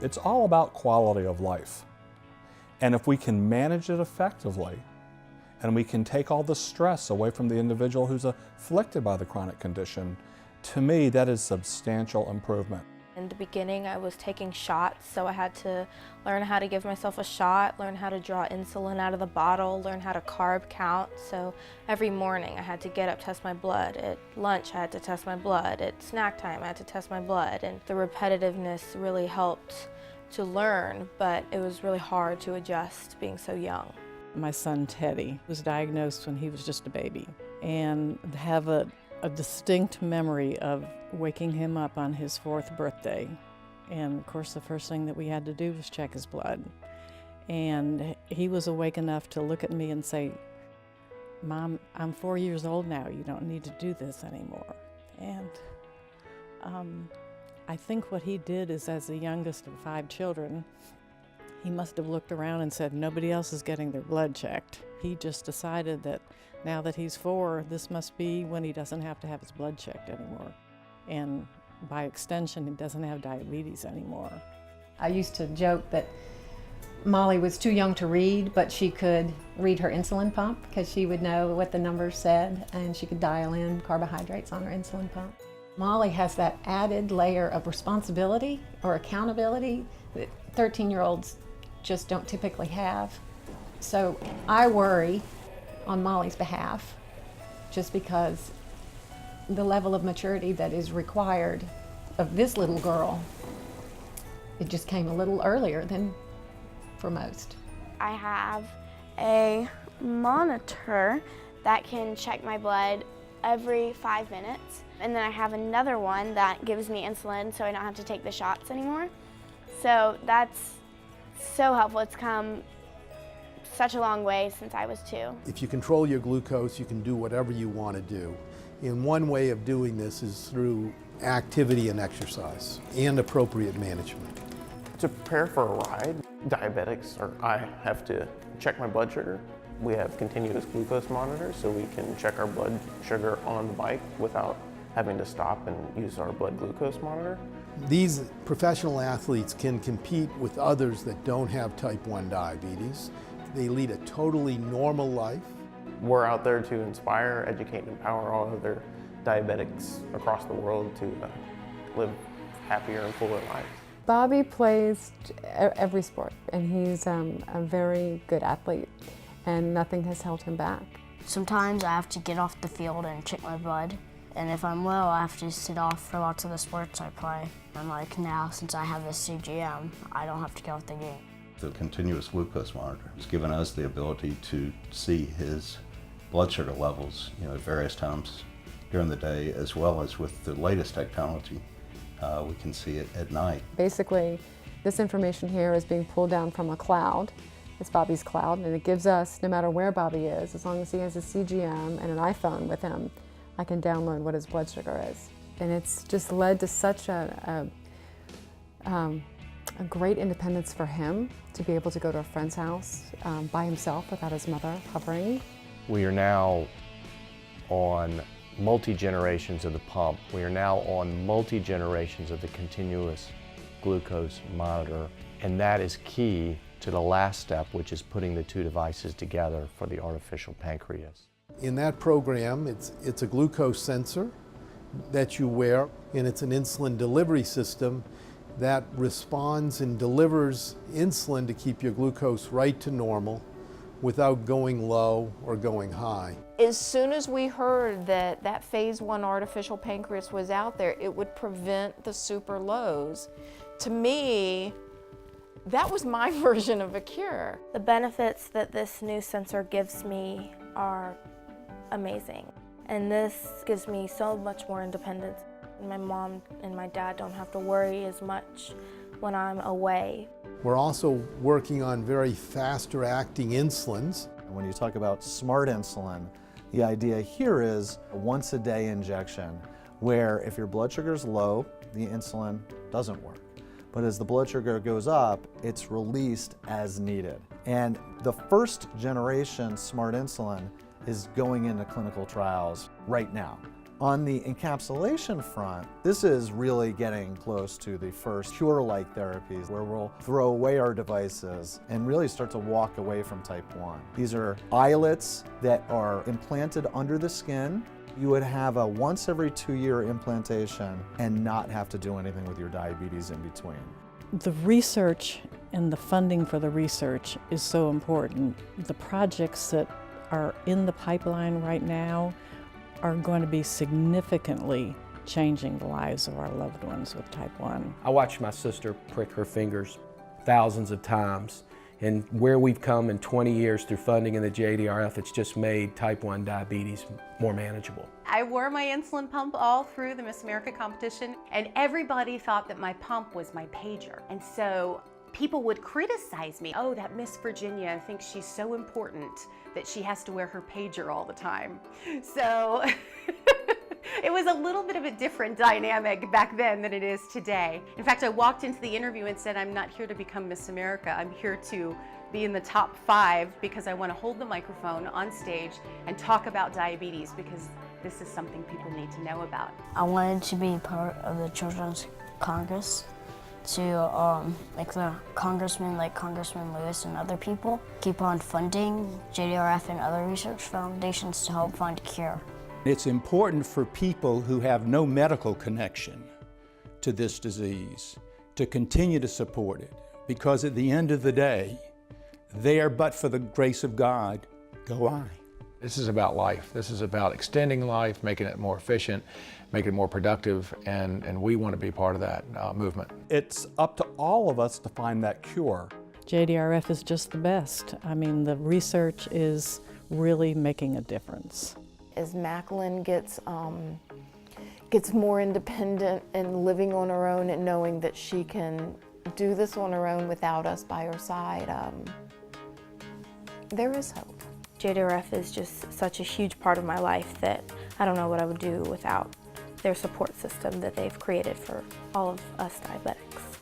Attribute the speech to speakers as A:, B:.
A: It's all about quality of life. And if we can manage it effectively, and we can take all the stress away from the individual who's afflicted by the chronic condition, to me, that is substantial improvement.
B: In the beginning, I was taking shots, so I had to learn how to give myself a shot, learn how to draw insulin out of the bottle, learn how to carb count. So every morning I had to get up, test my blood. At lunch I had to test my blood. At snack time I had to test my blood. And the repetitiveness really helped to learn, but it was really hard to adjust being so young.
C: My son Teddy was diagnosed when he was just a baby, and have a distinct memory of waking him up on his 4th birthday. And of course the first thing that we had to do was check his blood. And he was awake enough to look at me and say, "Mom, I'm 4 years old now, you don't need to do this anymore." And I think what he did is, as the youngest of 5 children, he must have looked around and said, nobody else is getting their blood checked. He just decided that now that he's 4, this must be when he doesn't have to have his blood checked anymore. And by extension, he doesn't have diabetes anymore.
D: I used to joke that Molly was too young to read, but she could read her insulin pump because she would know what the numbers said, and she could dial in carbohydrates on her insulin pump. Molly has that added layer of responsibility or accountability that 13-year-olds just don't typically have. So I worry on Molly's behalf, just because the level of maturity that is required of this little girl, it just came a little earlier than for most.
E: I have a monitor that can check my blood every 5 minutes, and then I have another one that gives me insulin so I don't have to take the shots anymore. So that's so helpful. It's come such a long way since I was 2.
F: If you control your glucose, you can do whatever you want to do. And one way of doing this is through activity and exercise and appropriate management.
G: To prepare for a ride, I have to check my blood sugar. We have continuous glucose monitors, so we can check our blood sugar on the bike without having to stop and use our blood glucose monitor.
F: These professional athletes can compete with others that don't have type 1 diabetes. They lead a totally normal life.
G: We're out there to inspire, educate, and empower all other diabetics across the world to live happier and fuller lives.
H: Bobby plays every sport, and he's a very good athlete, and nothing has held him back.
I: Sometimes I have to get off the field and check my blood, and if I'm low, I have to sit off for lots of the sports I play. And like now, since I have this CGM, I don't have to get off the game.
J: The continuous glucose monitor has given us the ability to see his blood sugar levels, at various times during the day, as well as with the latest technology, we can see it at night.
H: Basically, this information here is being pulled down from a cloud. It's Bobby's cloud, and it gives us, no matter where Bobby is, as long as he has a CGM and an iPhone with him, I can download what his blood sugar is. And it's just led to such a great independence for him to be able to go to a friend's house by himself without his mother hovering.
K: We are now on multi-generations of the pump. We are now on multi-generations of the continuous glucose monitor, and that is key to the last step, which is putting the 2 devices together for the artificial pancreas.
F: In that program, it's a glucose sensor that you wear, and it's an insulin delivery system that responds and delivers insulin to keep your glucose right to normal without going low or going high.
L: As soon as we heard that phase 1 artificial pancreas was out there, it would prevent the super lows. To me, that was my version of a cure.
B: The benefits that this new sensor gives me are amazing. And this gives me so much more independence. My mom and my dad don't have to worry as much when I'm away.
F: We're also working on very faster acting insulins.
M: When you talk about smart insulin, the idea here is a once-a-day injection where if your blood sugar is low, the insulin doesn't work. But as the blood sugar goes up, it's released as needed. And the first generation smart insulin is going into clinical trials right now. On the encapsulation front, this is really getting close to the first cure-like therapies where we'll throw away our devices and really start to walk away from type 1. These are islets that are implanted under the skin. You would have a once every 2-year implantation and not have to do anything with your diabetes in between.
C: The research and the funding for the research is so important. The projects that are in the pipeline right now are going to be significantly changing the lives of our loved ones with type 1.
N: I watched my sister prick her fingers thousands of times, and where we've come in 20 years through funding in the JDRF, it's just made type 1 diabetes more manageable.
O: I wore my insulin pump all through the Miss America competition, and everybody thought that my pump was my pager. And so people would criticize me. Oh, that Miss Virginia thinks she's so important that she has to wear her pager all the time. So it was a little bit of a different dynamic back then than it is today. In fact, I walked into the interview and said, I'm not here to become Miss America. I'm here to be in the top 5 because I want to hold the microphone on stage and talk about diabetes, because this is something people need to know about.
I: I wanted to be part of the Children's Congress, to make the congressmen like Congressman Lewis and other people keep on funding JDRF and other research foundations to help find a cure.
P: It's important for people who have no medical connection to this disease to continue to support it, because at the end of the day, there but for the grace of God go I.
Q: This is about life. This is about extending life, making it more efficient, making it more productive, and we want to be part of that movement.
A: It's up to all of us to find that cure.
C: JDRF is just the best. I mean, the research is really making a difference.
L: As Macklin gets more independent and living on her own and knowing that she can do this on her own without us by her side, there is hope.
B: JDRF is just such a huge part of my life that I don't know what I would do without their support system that they've created for all of us diabetics.